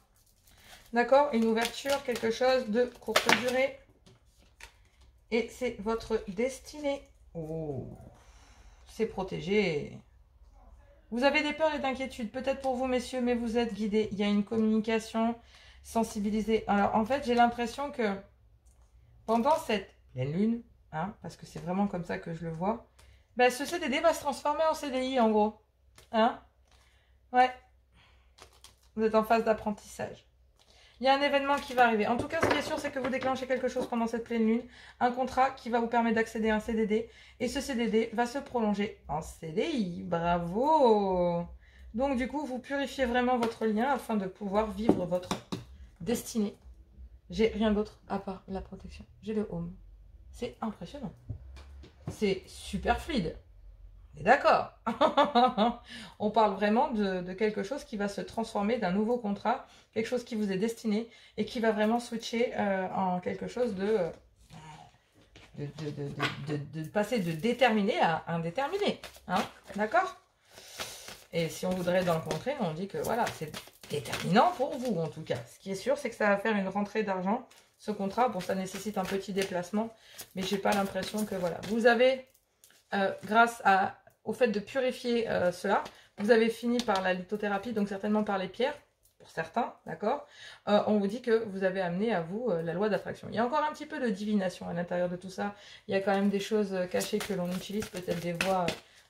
D'accord? Une ouverture, quelque chose de courte durée. Et c'est votre destinée. Oh, c'est protégé. Vous avez des peurs et d'inquiétudes, peut-être pour vous, messieurs, mais vous êtes guidés. Il y a une communication sensibilisée. Alors, en fait, j'ai l'impression que pendant cette pleine lune, hein, parce que c'est vraiment comme ça que je le vois, ben, ce CDD va se transformer en CDI, en gros. Hein? Ouais. Vous êtes en phase d'apprentissage. Il y a un événement qui va arriver. En tout cas, ce qui est sûr, c'est que vous déclenchez quelque chose pendant cette pleine lune. Un contrat qui va vous permettre d'accéder à un CDD. Et ce CDD va se prolonger en CDI. Bravo! Donc, du coup, vous purifiez vraiment votre lien afin de pouvoir vivre votre destinée. J'ai rien d'autre à part la protection. J'ai le home. C'est impressionnant. C'est super fluide. On est d'accord. On parle vraiment de quelque chose qui va se transformer, d'un nouveau contrat, quelque chose qui vous est destiné et qui va vraiment switcher en quelque chose de passer de déterminé à indéterminé. Hein, d'accord? Et si on voudrait dans le contraire, on dit que voilà, c'est déterminant pour vous en tout cas. Ce qui est sûr, c'est que ça va faire une rentrée d'argent. Ce contrat, bon, ça nécessite un petit déplacement, mais j'ai pas l'impression que voilà. Vous avez, grâce au fait de purifier cela, vous avez fini par la lithothérapie, donc certainement par les pierres, pour certains, d'accord. On vous dit que vous avez amené à vous la loi d'attraction. Il y a encore un petit peu de divination à l'intérieur de tout ça. Il y a quand même des choses cachées que l'on utilise, peut-être des voies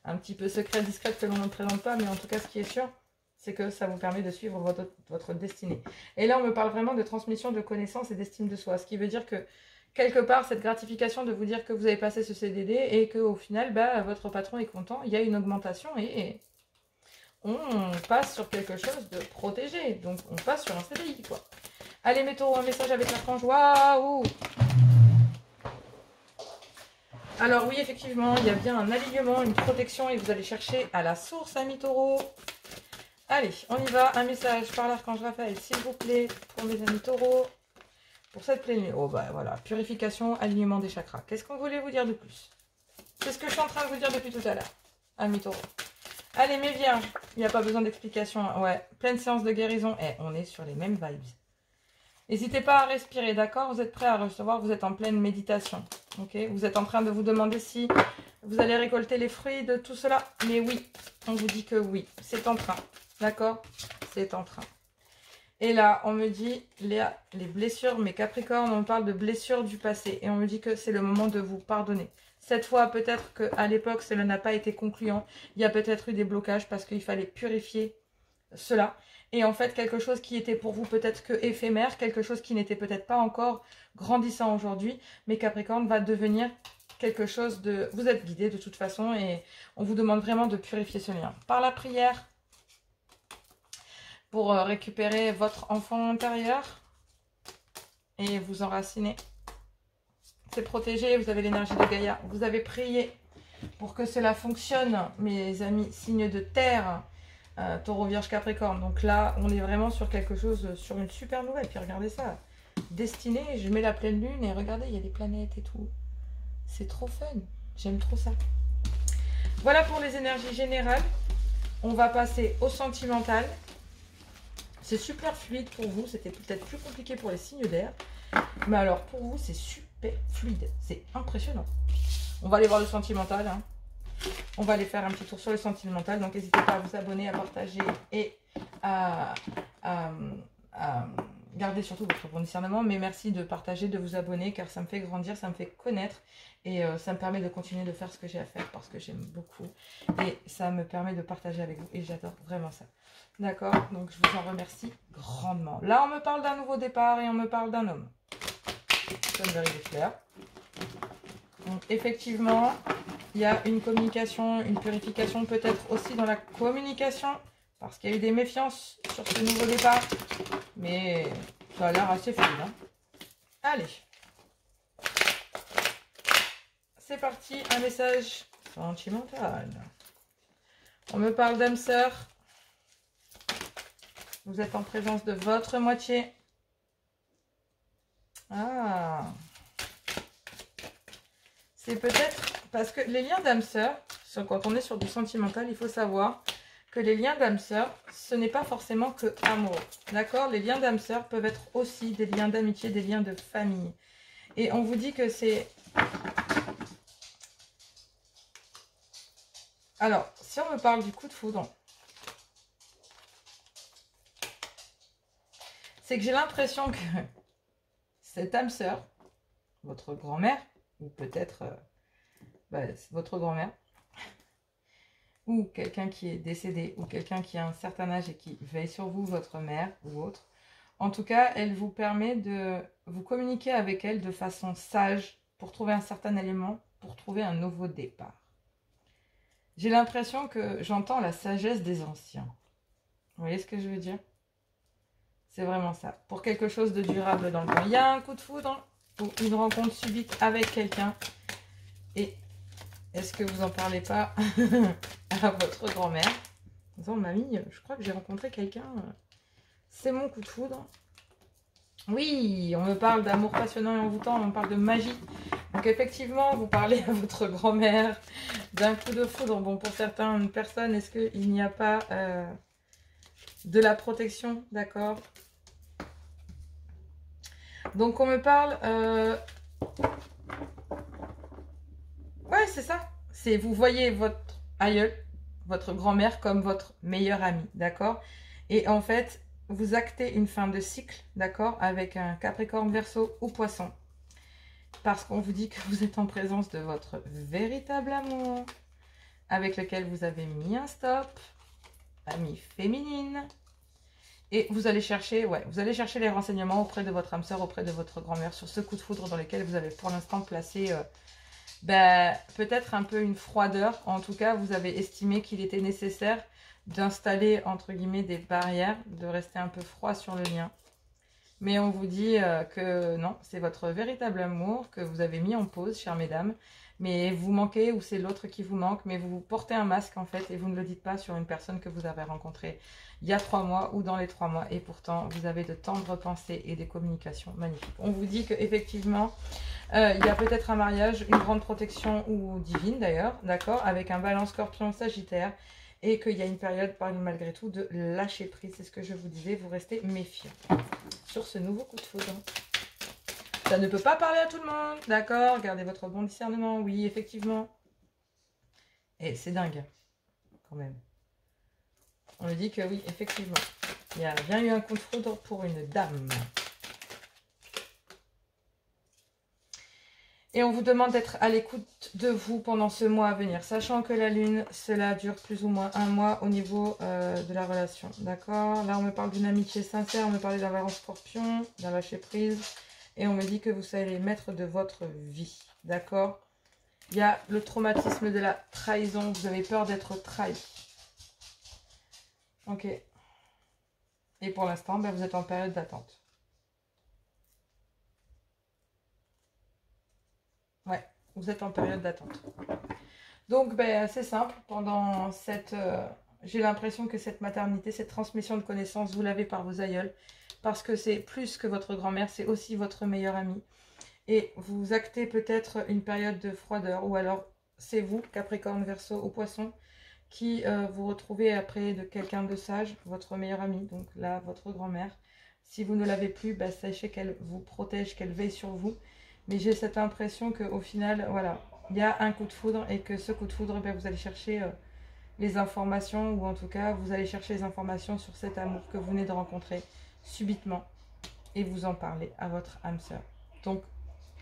un petit peu secrètes, discrètes que l'on ne présente pas, mais en tout cas, ce qui est sûr, c'est que ça vous permet de suivre votre destinée. Et là, on me parle vraiment de transmission de connaissances et d'estime de soi. Ce qui veut dire que, quelque part, cette gratification de vous dire que vous avez passé ce CDD et qu'au final, bah, votre patron est content, il y a une augmentation et on passe sur quelque chose de protégé. Donc, on passe sur un CDI, quoi. Allez, mes taureaux, un message avec l'archange. Waouh! Alors, oui, effectivement, il y a bien un alignement, une protection et vous allez chercher à la source, amis taureaux. Allez, on y va. Un message par l'archange Raphaël, s'il vous plaît, pour mes amis taureaux. Pour cette pleine lune. Oh, bah voilà. Purification, alignement des chakras. Qu'est-ce qu'on voulait vous dire de plus? C'est ce que je suis en train de vous dire depuis tout à l'heure. Amis taureaux. Allez, mes vierges. Il n'y a pas besoin d'explication. Ouais. Pleine séance de guérison. Eh, on est sur les mêmes vibes. N'hésitez pas à respirer, d'accord? Vous êtes prêts à recevoir, vous êtes en pleine méditation. Ok? Vous êtes en train de vous demander si vous allez récolter les fruits de tout cela. Mais oui, on vous dit que oui. C'est en train. D'accord? C'est en train. Et là, on me dit les blessures, mais Capricorne, on parle de blessures du passé. Et on me dit que c'est le moment de vous pardonner. Cette fois, peut-être qu'à l'époque, cela n'a pas été concluant. Il y a peut-être eu des blocages parce qu'il fallait purifier cela. Et en fait, quelque chose qui était pour vous peut-être que éphémère, quelque chose qui n'était peut-être pas encore grandissant aujourd'hui. Mais Capricorne va devenir quelque chose de... Vous êtes guidé de toute façon et on vous demande vraiment de purifier ce lien. Par la prière, pour récupérer votre enfant intérieur et vous enraciner. C'est protégé, vous avez l'énergie de Gaïa. Vous avez prié pour que cela fonctionne, mes amis, signes de terre, Taureau, Vierge, Capricorne. Donc là, on est vraiment sur quelque chose, sur une super nouvelle. Puis regardez ça, destinée, je mets la pleine lune et regardez, il y a des planètes et tout. C'est trop fun, j'aime trop ça. Voilà pour les énergies générales. On va passer au sentimental. C'est super fluide pour vous, c'était peut-être plus compliqué pour les signes d'air. Mais alors pour vous, c'est super fluide, c'est impressionnant. On va aller voir le sentimental. Hein. On va aller faire un petit tour sur le sentimental. Donc n'hésitez pas à vous abonner, à partager et à garder surtout votre bon discernement. Mais merci de partager, de vous abonner car ça me fait grandir, ça me fait connaître. Et ça me permet de continuer de faire ce que j'ai à faire parce que j'aime beaucoup. Et ça me permet de partager avec vous et j'adore vraiment ça. D'accord, donc je vous en remercie grandement. Là, on me parle d'un nouveau départ et on me parle d'un homme. Sonnerie des fleurs. Donc, effectivement, il y a une communication, une purification peut-être aussi dans la communication. Parce qu'il y a eu des méfiances sur ce nouveau départ. Mais ça a l'air assez fluide. Hein. Allez. C'est parti, un message sentimental. On me parle d'âme sœur. Vous êtes en présence de votre moitié. Ah. C'est peut-être parce que les liens d'âme sœur, quand on est sur du sentimental, il faut savoir que les liens d'âme sœur, ce n'est pas forcément que amour. D'accord? Les liens d'âme sœur peuvent être aussi des liens d'amitié, des liens de famille. Et on vous dit que c'est... Alors, si on me parle du coup de foudre, c'est que j'ai l'impression que cette âme sœur, votre grand-mère, ou peut-être votre grand-mère, ou quelqu'un qui est décédé, ou quelqu'un qui a un certain âge et qui veille sur vous, votre mère ou autre, en tout cas, elle vous permet de vous communiquer avec elle de façon sage pour trouver un certain élément, pour trouver un nouveau départ. J'ai l'impression que j'entends la sagesse des anciens. Vous voyez ce que je veux dire? C'est vraiment ça. Pour quelque chose de durable dans le temps. Il y a un coup de foudre ou une rencontre subite avec quelqu'un. Et est-ce que vous n'en parlez pas à votre grand-mère? Disons, mamie, je crois que j'ai rencontré quelqu'un. C'est mon coup de foudre. Oui, on me parle d'amour passionnant et envoûtant. On me parle de magie. Donc effectivement, vous parlez à votre grand-mère d'un coup de foudre. Bon, pour certaines personnes, est-ce qu'il n'y a pas de la protection? D'accord. Donc on me parle... Ouais, c'est ça. C'est vous voyez votre aïeul, votre grand-mère comme votre meilleure amie, d'accord? Et en fait, vous actez une fin de cycle, d'accord? Avec un Capricorne, Verseau ou Poisson. Parce qu'on vous dit que vous êtes en présence de votre véritable amour, avec lequel vous avez mis un stop, amie féminine. Et vous allez chercher, vous allez chercher les renseignements auprès de votre âme sœur, auprès de votre grand-mère sur ce coup de foudre dans lequel vous avez pour l'instant placé peut-être un peu une froideur. En tout cas, vous avez estimé qu'il était nécessaire d'installer entre guillemets des barrières, de rester un peu froid sur le lien. Mais on vous dit que non, c'est votre véritable amour que vous avez mis en pause, chères mesdames. Mais vous manquez ou c'est l'autre qui vous manque, mais vous portez un masque en fait et vous ne le dites pas sur une personne que vous avez rencontrée il y a 3 mois ou dans les 3 mois. Et pourtant, vous avez de tendres pensées et des communications magnifiques. On vous dit qu'effectivement, il y a peut-être un mariage, une grande protection ou divine d'ailleurs, d'accord, avec un Balance, Scorpion, Sagittaire. Et qu'il y a une période malgré tout de lâcher prise. C'est ce que je vous disais, vous restez méfiant sur ce nouveau coup de foudre. Ça ne peut pas parler à tout le monde, d'accord? Gardez votre bon discernement, oui, effectivement. Et c'est dingue, quand même. On me dit que oui, effectivement. Il y a bien eu un coup de foudre pour une dame. Et on vous demande d'être à l'écoute de vous pendant ce mois à venir, sachant que la lune, cela dure plus ou moins un mois au niveau de la relation. D'accord? Là, on me parle d'une amitié sincère, on me parle d'un en scorpion, d'un lâcher prise. Et on me dit que vous serez les maîtres de votre vie. D'accord? Il y a le traumatisme de la trahison. Vous avez peur d'être trahi. Ok. Et pour l'instant, ben, vous êtes en période d'attente. Ouais, vous êtes en période d'attente. Donc, ben, c'est simple. Pendant cette... j'ai l'impression que cette maternité, cette transmission de connaissances, vous l'avez par vos aïeuls. Parce que c'est plus que votre grand-mère, c'est aussi votre meilleure amie. Et vous actez peut-être une période de froideur. Ou alors, c'est vous, Capricorne, Verseau ou Poisson, qui vous retrouvez après de quelqu'un de sage, votre meilleure amie. Donc là, votre grand-mère. Si vous ne l'avez plus, ben, sachez qu'elle vous protège, qu'elle veille sur vous. Mais j'ai cette impression qu'au final, voilà, il y a un coup de foudre et que ce coup de foudre, ben, vous allez chercher les informations, ou en tout cas, vous allez chercher les informations sur cet amour que vous venez de rencontrer subitement et vous en parlez à votre âme sœur. Donc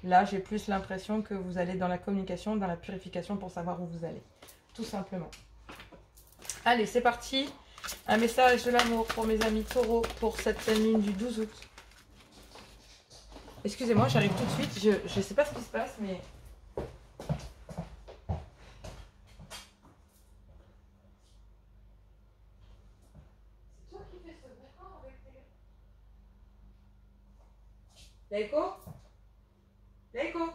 là, j'ai plus l'impression que vous allez dans la communication, dans la purification pour savoir où vous allez. Tout simplement. Allez, c'est parti. Un message de l'amour pour mes amis taureaux pour cette pleine lune du 12 août. Excusez-moi, j'arrive tout de suite. Je ne sais pas ce qui se passe, mais... C'est toi qui fais ce d'accord avec tes... Laïko? Laïko?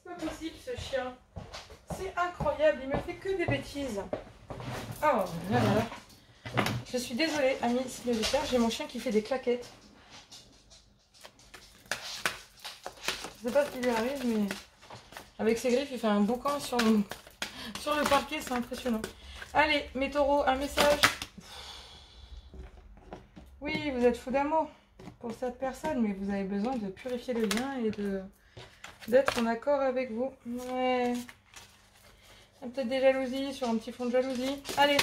C'est pas possible, ce chien. C'est incroyable, il me fait que des bêtises. Oh là là là. Je suis désolée, amis signe de terre, j'ai mon chien qui fait des claquettes. Je sais pas ce qui lui arrive, mais avec ses griffes, il fait un boucan sur le parquet, c'est impressionnant. Allez, mes taureaux, un message. Oui, vous êtes fous d'amour pour cette personne, mais vous avez besoin de purifier le lien et d'être en accord avec vous. Ouais. Peut-être des jalousies, sur un petit fond de jalousie. Allez,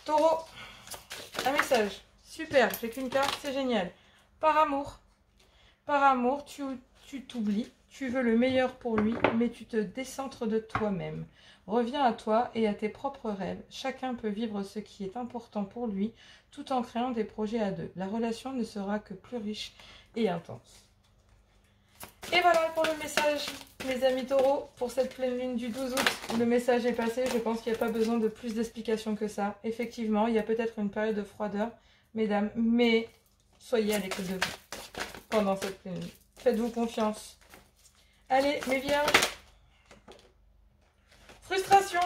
taureau, un message. Super, j'ai qu'une carte, c'est génial. Par amour, tu t'oublies, tu veux le meilleur pour lui, mais tu te décentres de toi-même. Reviens à toi et à tes propres rêves. Chacun peut vivre ce qui est important pour lui, tout en créant des projets à deux. La relation ne sera que plus riche et intense. Et voilà pour le message, mes amis taureaux, pour cette pleine lune du 12 août. Le message est passé, je pense qu'il n'y a pas besoin de plus d'explications que ça. Effectivement, il y a peut-être une période de froideur, mesdames, mais soyez à l'écoute de vous pendant cette pleine lune. Faites-vous confiance. Allez, mes vierges. Frustration.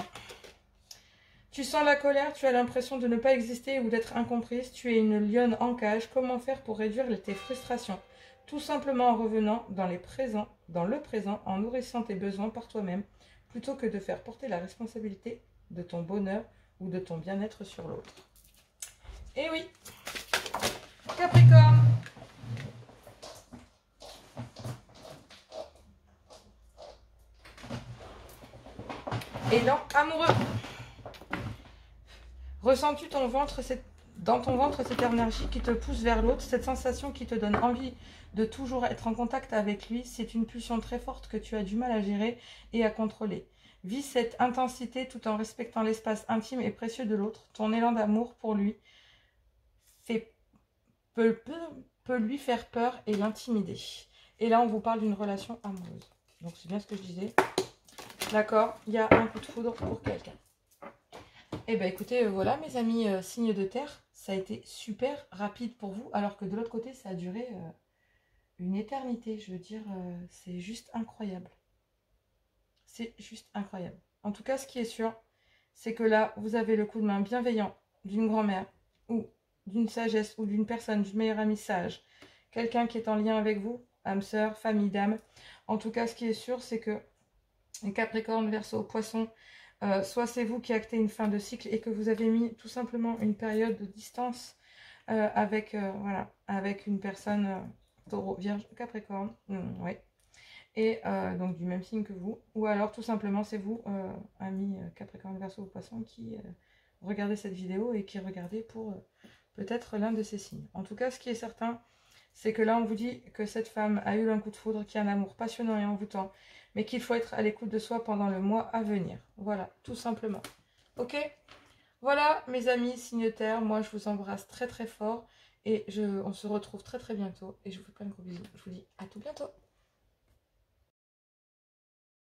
Tu sens la colère, tu as l'impression de ne pas exister ou d'être incomprise. Tu es une lionne en cage. Comment faire pour réduire tes frustrations? Tout simplement en revenant dans le présent, en nourrissant tes besoins par toi-même, plutôt que de faire porter la responsabilité de ton bonheur ou de ton bien-être sur l'autre. Et oui, Capricorne. Élan amoureux. Ressens-tu dans ton ventre cette énergie qui te pousse vers l'autre, cette sensation qui te donne envie de toujours être en contact avec lui? C'est une pulsion très forte que tu as du mal à gérer et à contrôler. Vis cette intensité tout en respectant l'espace intime et précieux de l'autre. Ton élan d'amour pour lui peut lui faire peur et l'intimider. Et là, on vous parle d'une relation amoureuse. Donc, c'est bien ce que je disais. D'accord, il y a un coup de foudre pour quelqu'un. Eh bien, écoutez, voilà, mes amis signes de terre, ça a été super rapide pour vous, alors que de l'autre côté, ça a duré une éternité. Je veux dire, c'est juste incroyable. C'est juste incroyable. En tout cas, ce qui est sûr, c'est que là, vous avez le coup de main bienveillant d'une grand-mère, ou d'une sagesse, ou d'une personne, d'une meilleure amie sage, quelqu'un qui est en lien avec vous, âme sœur, famille d'âme. En tout cas, ce qui est sûr, c'est que Capricorne, Verseau, Poisson, soit c'est vous qui actez une fin de cycle et que vous avez mis tout simplement une période de distance avec une personne Taureau, Vierge, Capricorne, ouais. Et donc du même signe que vous. Ou alors tout simplement c'est vous, amis Capricorne, Verseau ou Poisson, qui regardez cette vidéo et qui regardez pour peut-être l'un de ces signes. En tout cas, ce qui est certain, c'est que là on vous dit que cette femme a eu un coup de foudre, qui a un amour passionnant et envoûtant, mais qu'il faut être à l'écoute de soi pendant le mois à venir. Voilà, tout simplement. Ok? Voilà mes amis signes terre, moi je vous embrasse très très fort et on se retrouve très très bientôt et je vous fais plein de gros bisous. Je vous dis à tout bientôt.